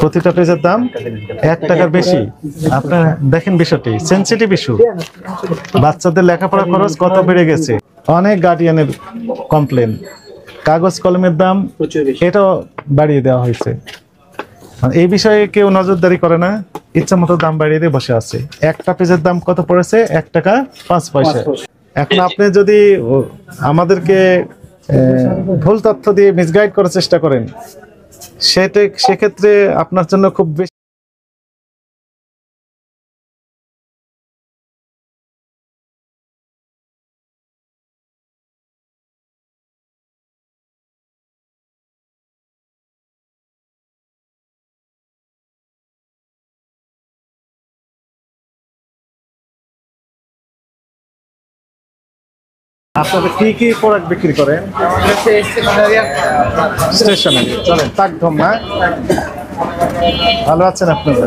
প্রতিটা পেজের দাম 1 টাকার বেশি। আপনারা দেখেন বিষয়টি সেনসিটিভ ইস্যু। বাচ্চাদের লেখাপড়া খরচ কত বেড়ে গেছে, অনেক গার্ডিয়ানের কমপ্লেন। কাগজ কলমের দাম এটাও বাড়িয়ে দেওয়া হয়েছে। এই বিষয়ে কেউ নজরদারি করে না, ইচ্ছা মতো দাম বাড়িয়ে দিয়ে বসে আছে। একটা পেজের দাম কত পড়েছে? 1 টাকা 5 পয়সা। এখন আপনি যদি আমাদেরকে ভুল তথ্য দিয়ে মিসগাইড করার চেষ্টা করেন, সেক্ষেত্রে আপনার জন্য খুব বেশি আপনারা কি প্রোডাক্ট বিক্রি করেন? স্টেশনারি। চলেন তাকধম না, ভালো আছেন আপনারা?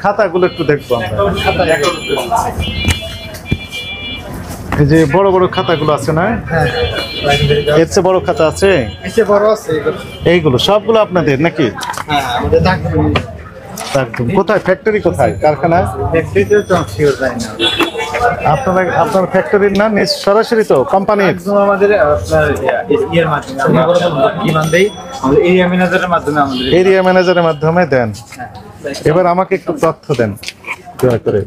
খাতাগুলো একটু দেখবো আমরা। এই যে বড় বড় খাতাগুলো আছে না, এর চেয়ে বড় খাতা আছে? এইগুলো সবগুলো আপনাদের নাকি? তাকধম কোথায়? ফ্যাক্টরি কোথায়? কারখানা? আপনার ফ্যাক্টরির না সরাসরি তো কোম্পানির? আমাদের এরিয়া ম্যানেজারের মাধ্যমে দেন। এবার আমাকে একটু তথ্য দেন দয়া করে।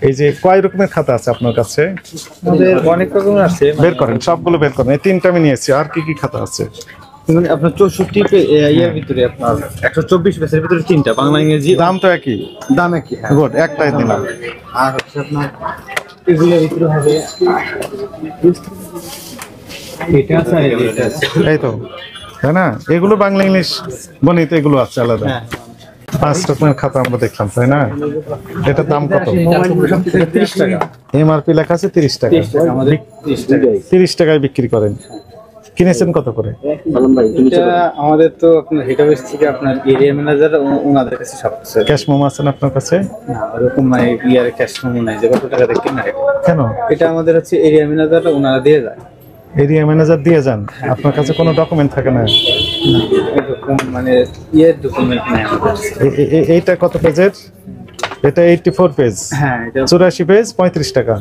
এই যে কয় রকমের খাতা আছে আপনার কাছে? অনেক রকম আছে, বের করেন, সবগুলো বের করেন। এই 3টা আমি নিয়েছি, আর কি খাতা আছে? আপনার 64 ইয়ার ভিতরে আপনার 124 পেজের ভিতরে 3টা, বাংলা ইংরেজি। দাম তো একই? দাম একই, গুড, একটাই দিলাম। আর হচ্ছে আপনার এগুলোর ভিতরে হবে এটা আছে, এটা আছে, এই তো, তাই না? এগুলো বাংলা ইংলিশ গণিত এগুলো আছে আলাদা। 5 রকমের খাতা আমরা দেখলাম, তাই না? এটার দাম কত? 30 টাকা। এমআরপি লেখা আছে 30 টাকা। 30 টাকায় বিক্রি করেন। কিনেছেন কত করে? আমাদের তো আপনার হেড অফিস থেকে আপনার এরিয়া ম্যানেজার ওনাদের কাছে সব কিছু। ক্যাশ মেমো আছে না আপনার কাছে? না, ওরকম মানে ইয়ার ক্যাশ মেমো নাই যে কত টাকা দেখেন না। কেন? এটা আমাদের হচ্ছে এরিয়া ম্যানেজার ওনারা দিয়ে যায়। এরিয়া ম্যানেজার দিয়ে যান, আপনার কাছে কোনো ডকুমেন্ট থাকে না? এরকম মানে ইয়ের ডকুমেন্ট নাই আমাদের। এইটা কত পেজের? এটা 84 পেজ। হ্যাঁ, এটা 84 পেজ 35 টাকা।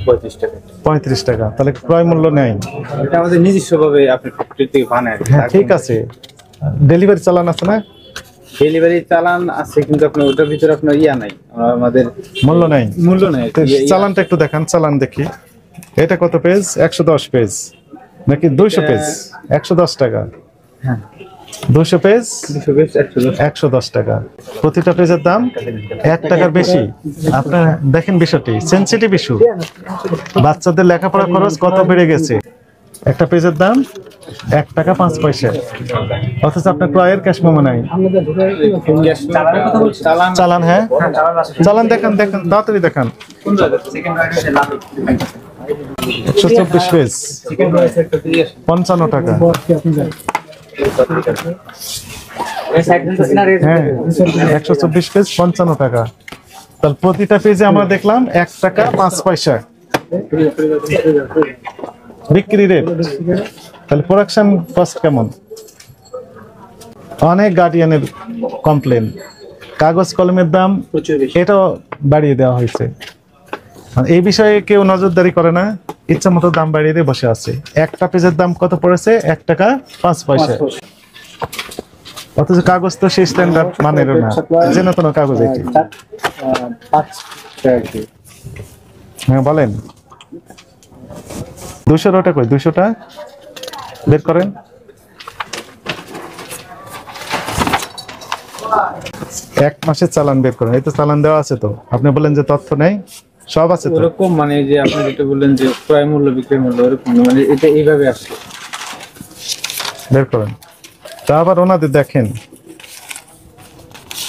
35 টাকা। 35 টাকা, তাহলে ক্রয় মূল্য নেই। এটা আমাদের নিজস্বভাবে আপনি ফ্যাক্টরি থেকে বানায়। হ্যাঁ ঠিক আছে, ডেলিভারি চালান আছে না? ডেলিভারি চালান আছে, কিন্তু আপনার ওটার ভিতরে আপনার ইয়া নাই, আমাদের মূল্য নাই। মূল্য নাই। চালানটা একটু দেখান, চালান দেখি। এটা কত পেজ? 110 পেজ নাকি 200 পেজ? 110 টাকা। হ্যাঁ, 200 পেজ 110 টাকা। প্রতিটা পেজের দাম 1 টাকার বেশি। আপনারা দেখেন বিষয়টি সেনসিটিভ ইস্যু। বাচ্চাদের লেখাপড়া খরচ কত বেড়ে গেছে। একটা পেজের দাম 1 টাকা 5 পয়সা, অথচ আপনার ক্রয়ের ক্যাশ মেমো নাই। চালান? হ্যাঁ, চালান দেখান, তাড়াতাড়ি দেখান। 124 পেজ 55 টাকা। হ্যাঁ, 124 পেজ 55 টাকা। তাহলে প্রতিটা পেজে আমরা দেখলাম 1 টাকা 5 পয়সা বিক্রি রেট। তাহলে প্রোডাকশন কস্ট কেমন? অনেক গার্ডিয়ানের কমপ্লেন। কাগজ কলমের দাম এটাও বাড়িয়ে দেওয়া হয়েছে। এই বিষয়ে কেউ নজরদারি করে না, ইচ্ছা মতো দাম বাড়িয়ে দিয়ে বসে আছে। একটা পেজের দাম কত পড়েছে? 1 টাকা 5 পয়সা। অথচ কাগজ তো সেই স্ট্যান্ডার্ড মানের না, যে নতুন কাগজ। এটি হ্যাঁ বলেন, 200টা কই? 200টা বের করেন। এক মাসের চালান বের করেন। এই তো চালান দেওয়া আছে তো। আপনি বলেন যে তথ্য নেই, সব আছে তো। ওরকম মানে যে আপনি যেটা বললেন যে ক্রয় মূল্য বিক্রয় মূল্য, ওরকম মানে এটা এইভাবে আসে। বের করেন। তা আবার ওনাদের দেখেন,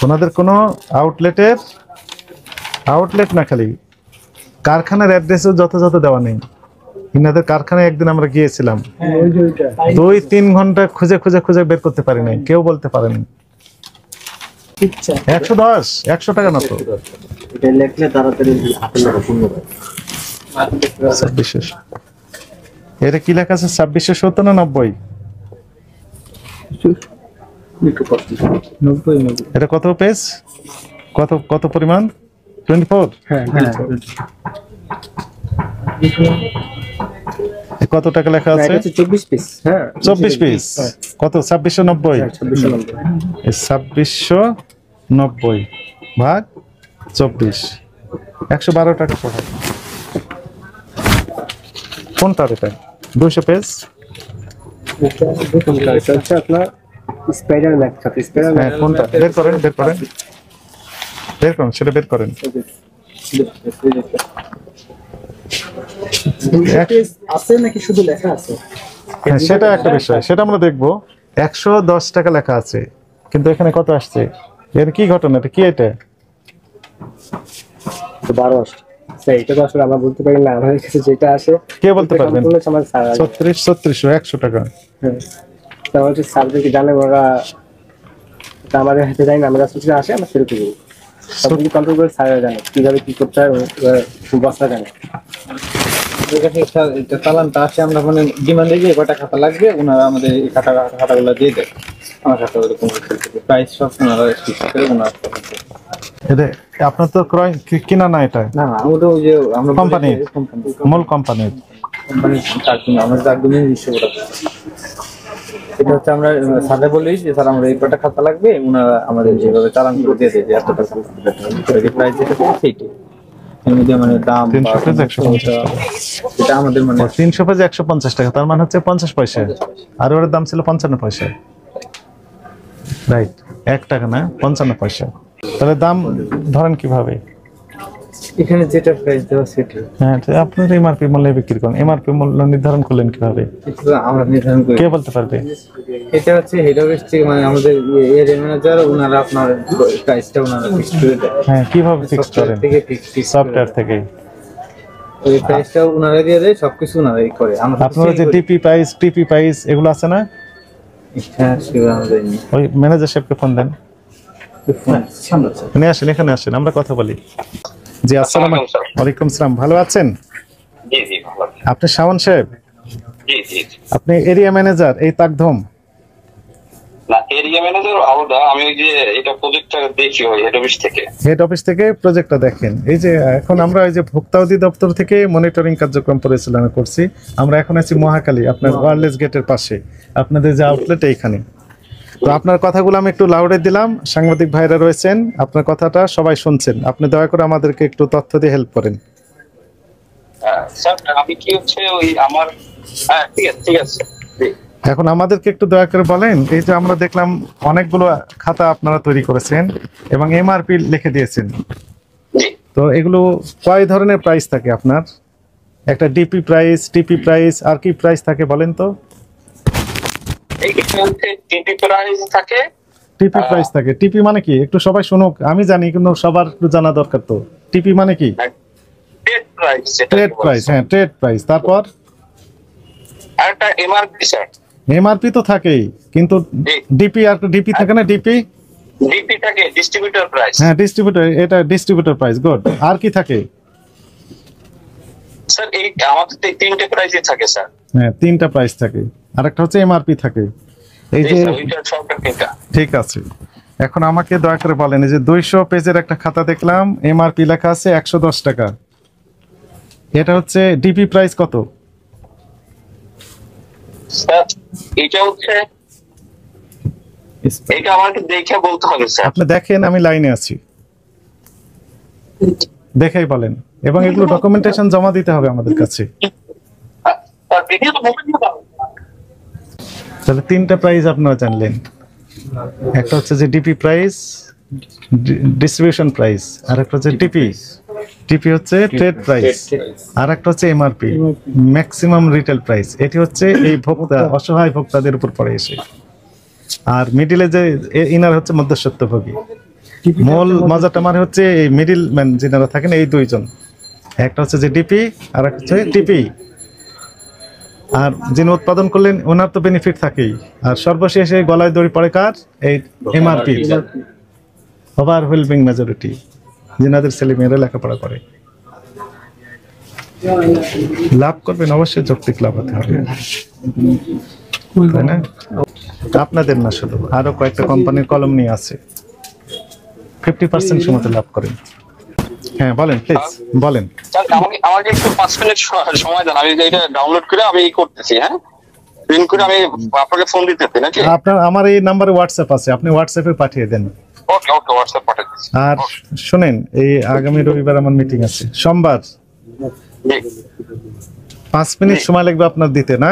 ওনাদের কোনো আউটলেট না, খালি কারখানার অ্যাড্রেসও যথাযথ দেওয়া নেই। ইনাদের কারখানায় একদিন আমরা গিয়েছিলাম, 2-3 ঘন্টা খুঁজে বের করতে পারি নাই, কেউ বলতে পারেনি। 110 টাকা না তো? এটা লেখলে তাড়াতাড়ি হাতে লাগা পূর্ণ হয়। 2600। এটা কি লেখা আছে? 2670 না 90? একটু কষ্ট 90 এটা কত পেজ, কত কত পরিমাণ? 24। হ্যাঁ কত টাকা লেখা আছে? 24 পিস। হ্যাঁ 24 পিস। কত? 2690। 2690 2690 ভাগ 24, 112 টাকা পড়ে। কোনটা এটা? 200 পেজ। এটা হচ্ছে আপনার স্পাইডার ম্যাক সাথে স্পাইডার হ্যাঁ, কোনটা? বের করেন সেটা বের করেন। আছে নাকি শুধু লেখা আছে? হ্যাঁ, সেটা একটা বিষয়, সেটা আমরা দেখবো। 110 টাকা লেখা আছে, কিন্তু এখানে কত আসছে? এর কি ঘটনা? এটা কি? এটা 12 আসছে স্যার। এটা তো আসলে আমরা বলতে পারি না, আমাদের কাছে যেটা আসে কে বলতে পারবেন? আমার স্যার 3600 100 টাকা। হ্যাঁ তাহলে হচ্ছে স্যারদেরকে জানে ওরা, তা আমাদের হাতে যায় না, আমরা আসলে আসে আমরা সেল করি সব কিছু কন্ট্রোল করে স্যাররা জানে কিভাবে কি করতে হয়, বসরা জানে। এটা চালানটা আসে, আমরা মানে ডিমান্ডে গিয়ে কটা খাতা লাগবে, ওনারা আমাদের এই খাতাগুলো দিয়ে দেয়। আমার খাতা ওরকম প্রাইস সব ওনারা ঠিক করে ওনারা। এটা আপনার তো ক্রয় কিনা না? এটা না আমরা ওই যে আমরা কোম্পানি, মূল কোম্পানির। আমাদের একদমই নিজস্ব প্রোডাক্ট। এটা হচ্ছে আমরা স্যারে বলি যে স্যার আমরা এই কটা খাতা লাগবে, ওনারা আমাদের যেভাবে চালান করে দিয়ে দেয় যে এত টাকা প্রাইস যেটা সেইটাই। এর মধ্যে মানে দাম 300 পেজ 150 টাকা। এটা আমাদের মানে 300 পেজ 150 টাকা, তার মানে হচ্ছে 50 পয়সা। আর ওর দাম ছিল 55 পয়সা, রাইট? 1 টাকা না, 55 পয়সা। তাহলে দাম ধরেন কিভাবে? এখানে যেটা প্রাইস দেওয়া সেটা। হ্যাঁ, আপনার এমআরপি মূল্যে বিক্রি করেন। এমআরপি মূল্য নির্ধারণ করলেন কিভাবে? এটা আমরা নির্ধারণ করি। কে বলতে পারবে? এটা হচ্ছে হেড অফিস থেকে, মানে আমাদের এরিয়া ম্যানেজার, ওনারা আপনার প্রাইসটা ওনারা ফিক্স করে দেয়। হ্যাঁ, কিভাবে ফিক্স করেন? থেকে ফিক্স সফটওয়্যার থেকে। ওই প্রাইসটা ওনারা দিয়ে দেয়, সবকিছু ওনারাই করে। আমরা আপনারা যে ডিপি প্রাইস, টিপি প্রাইস এগুলো আছে না? হ্যাঁ সেগুলো আমরা দেইনি। ওই ম্যানেজার সাহেবকে ফোন দেন, নিয়ে আসেন, এখানে আসেন, আমরা কথা বলি। জি, আসসালামু আলাইকুম। সালাম, ভালো আছেন? জি জি ভালো আছি। আপনি শাওন সাহেব? জি জি জি। আপনি এরিয়া ম্যানেজার এই তাকধম? না, এরিয়া ম্যানেজার আলাদা, আমি ওই যে এটা প্রজেক্টটা দেখি ওই হেড অফিস থেকে। হেড অফিস থেকে প্রজেক্টটা দেখেন। এই যে এখন আমরা এই যে ভোক্তা অধিদপ্তর থেকে মনিটরিং কার্যক্রম পরিচালনা করছি। আমরা এখন আছি মহাখালী, আপনার ওয়্যারলেস গেটের পাশে, আপনাদের যে আউটলেট এইখানে। তো আপনার কথাগুলো আমি একটু লাউডে দিলাম, সাংবাদিক ভাইরা রয়েছেন, আপনার কথাটা সবাই শুনছেন। আপনি দয়া করে আমাদেরকে একটু তথ্য দিয়ে হেল্প করেন। স্যার আমি কি হচ্ছে ওই আমার, হ্যাঁ ঠিক আছে ঠিক আছে। জি। এখন আমাদেরকে একটু দয়া করে বলেন, এই যে আমরা দেখলাম অনেকগুলো খাতা আপনারা তৈরি করেছেন এবং এমআরপি লিখে দিয়েছেন, জি। তো এগুলো কয় ধরনের প্রাইস থাকে আপনার? একটা ডিপি প্রাইস, টিপি প্রাইস, আর কি প্রাইস থাকে বলেন তো? এইখানে হচ্ছে টিপি প্রাইস থাকে। টিপি প্রাইস থাকে। টিপি মানে কি একটু সবাই শুনুক, আমি জানি কিন্তু সবার একটু জানা দরকার। তো টিপি মানে কি? Trade price. ট্রেড প্রাইস, হ্যাঁ ট্রেড প্রাইস। তারপর আরেকটা এমআরপি স্যার। এমআরপি তো থাকেই, কিন্তু ডিপি আর ডিপি থাকে না? ডিপি ডিপি থাকে ডিস্ট্রিবিউটর প্রাইস। হ্যাঁ ডিস্ট্রিবিউটর, এটা ডিস্ট্রিবিউটর প্রাইস। গুড। আর কি থাকে? স্যার এই আমাদের তিনটে প্রাইসই থাকে স্যার। হ্যাঁ, তিনটা প্রাইস থাকে। আরেকটা হচ্ছে এমআরপি থাকে। এই যে ওইটা সবটা তিনটা। ঠিক আছে, এখন আমাকে দয়া করে বলেন, এই যে 200 পেজের একটা খাতা দেখলাম, এমআরপি লেখা আছে 110 টাকা। এটা হচ্ছে ডিপি প্রাইস কত? স্যার এটা হচ্ছে, এটা আমাকে দেখে বলতে হবে স্যার। আপনি দেখেন, আমি লাইনে আছি, দেখেই বলেন। এবং এগুলো ডকুমেন্টেশন জমা দিতে হবে আমাদের কাছে। স্যার ভিডিও তো মোবাইল নিয়ে পাবো। তাহলে তিনটা প্রাইস আপনারা জানলেন। একটা হচ্ছে যে ডিপি প্রাইস, ডিস্ট্রিবিউশন প্রাইস, আর একটা হচ্ছে টিপি। টিপি হচ্ছে ট্রেড প্রাইস, আর একটা হচ্ছে এমআরপি, ম্যাক্সিমাম রিটেল প্রাইস। এটি হচ্ছে এই ভোক্তা, অসহায় ভোক্তাদের উপর পড়ে এসে। আর মিডিলে যে ইনার হচ্ছে মধ্যস্বত্বভোগী। মূল মজাটা মানে হচ্ছে এই মিডিল ম্যান যিনারা থাকেন, এই দুইজন। একটা হচ্ছে যে ডিপি, আর একটা হচ্ছে টিপি। আর যিনি উৎপাদন করলেন ওনার তো বেনিফিট থাকেই। আর সর্বশেষে গলায় দড়ি পড়ে কার? এই এমআরপি, ওভারওয়েলমিং মেজরিটি, যিনাদের ছেলেমেয়েরা লেখাপড়া করে। লাভ করবেন অবশ্যই, যৌক্তিক লাভ হতে হবে। তাই না? আপনাদের না, শুধু আরো কয়েকটা কোম্পানির কলম নিয়ে আছে, 50% সময় লাভ করেন। হ্যাঁ বলেন প্লিজ, বলেন। স্যার আমাকে একটু 5 মিনিট সময় দেন, আমি এটা ডাউনলোড করে আমি করতেছি। হ্যাঁ, প্রিন্ট করে আমি আপনাকে ফোন দিতেছি নাকি? আপনার আমার এই নাম্বারে হোয়াটসঅ্যাপ আছে, আপনি হোয়াটসঅ্যাপে পাঠিয়ে দেন। ওকে ওকে, হোয়াটসঅ্যাপ পাঠিয়ে দিচ্ছি। আর শুনেন, এই আগামী রবিবার আমার মিটিং আছে, সোমবার। জি। 5 মিনিট সময় লাগবে আপনার দিতে, না?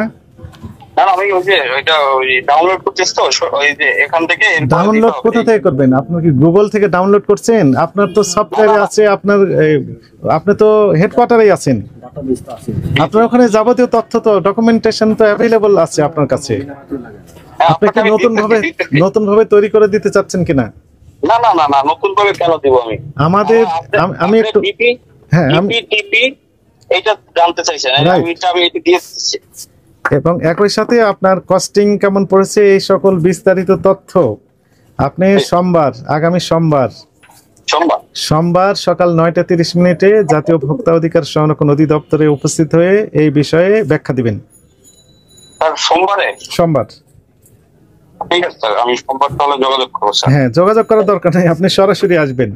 না আমি ওই যে ওইটা ডাউনলোড করতেছি তো, ওই যে এখান থেকে ডাউনলোড কোথা থেকে করবেন? আপনি কি গুগল থেকে ডাউনলোড করছেন? আপনার তো সফটওয়্যারে আছে, আপনি তো হেডকোয়ার্টারেই আছেন, আপনার ওখানে যাবতীয় তথ্য তো ডকুমেন্টেশন তো অ্যাভেলেবল আছে আপনার কাছে। আপনি কি নতুন ভাবে তৈরি করে দিতে চাচ্ছেন কিনা? না না না না, নতুন ভাবে কেন দিব আমি? আমাদের আমি একটু হ্যাঁ আমি টিপি এইটা জানতে চাইছেন, আমি এটা দিয়ে দিচ্ছি। এবং একই সাথে আপনার কস্টিং কেমন পড়েছে এই সকল বিস্তারিত তথ্য আপনি আগামী সোমবার সকাল 9:30 মিনিটে জাতীয় ভোক্তা অধিকার সংরক্ষণ অধিদপ্তরে উপস্থিত হয়ে এই বিষয়ে ব্যাখ্যা দিবেন। সোমবার। ঠিক আছে স্যার, আমি সোমবার তাহলে যোগাযোগ করব স্যার। হ্যাঁ, যোগাযোগ করার দরকার নেই, আপনি সরাসরি আসবেন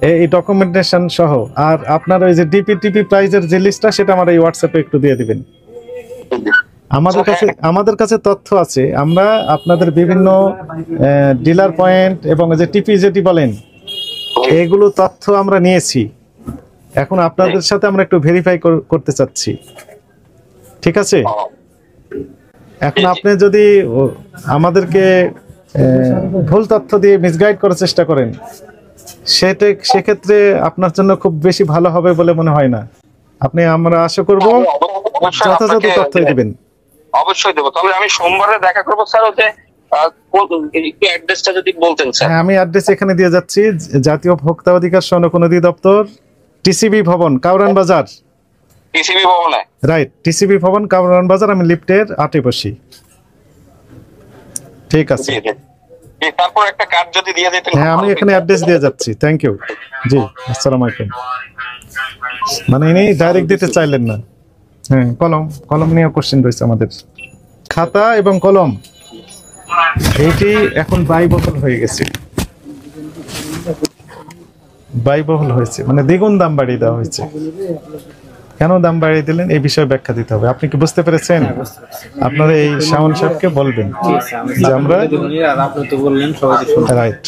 এই ডকুমেন্টেশন সহ। আর আপনার ওই যে ডিপিটিপি প্রাইজের যে লিস্টটা, সেটা আমার এই হোয়াটসঅ্যাপে একটু দিয়ে দিবেন। আমাদের কাছে তথ্য আছে, আমরা আপনাদের বিভিন্ন ডিলার পয়েন্ট এবং যে টিপি যেটি বলেন, এগুলো তথ্য আমরা নিয়েছি। এখন আপনাদের সাথে আমরা একটু ভেরিফাই করতে চাচ্ছি, ঠিক আছে? এখন আপনি যদি আমাদেরকে ভুল তথ্য দিয়ে মিসগাইড করার চেষ্টা করেন, সেক্ষেত্রে আপনার জন্য খুব বেশি ভালো হবে বলে মনে হয় না। আমরা আশা করব যথাযথ তথ্য দিবেন। অবশ্যই দেবো। তবে আমি সোমবারে দেখা করবো স্যার, হচ্ছে অ্যাড্রেসটা যদি বলতেন স্যার। হ্যাঁ, আমি অ্যাড্রেস এখানে দিয়ে যাচ্ছি, জাতীয় ভোক্তা অধিকার সংরক্ষণ অধিদপ্তর, টিসিবি ভবন, কাউরান বাজার। টিসিবি ভবনে? রাইট, টিসিবি ভবন, কাউরান বাজার। আমি লিফটের 8 এ বসি। ঠিক আছে, তারপর একটা কার্ড যদি দিয়ে দিতেন। হ্যাঁ, আমি এখানে অ্যাড্রেস দিয়ে যাচ্ছি। Thank you. জি, আসসালামু আলাইকুম। মানে ইনি ডাইরেক্ট দিতে চাইলেন না। হ্যাঁ, কলম নিয়ে কোশ্চেন রয়েছে আমাদের, খাতা এবং কলম। এইটি এখন ব্যয়বহুল হয়ে গেছে, মানে দ্বিগুণ দাম বাড়িয়ে দেওয়া হয়েছে। কেন দাম বাড়িয়ে দিলেন এই বিষয়ে ব্যাখ্যা দিতে হবে। আপনি কি বুঝতে পেরেছেন? আপনারা এই শাওন সাহেবকে বলবেন যে আমরা রাইট।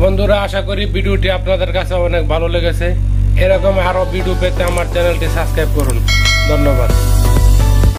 বন্ধুরা, আশা করি ভিডিওটি আপনাদের কাছে অনেক ভালো লেগেছে। এরকম আরো ভিডিও পেতে আমার চ্যানেলটি সাবস্ক্রাইব করুন। ধন্যবাদ।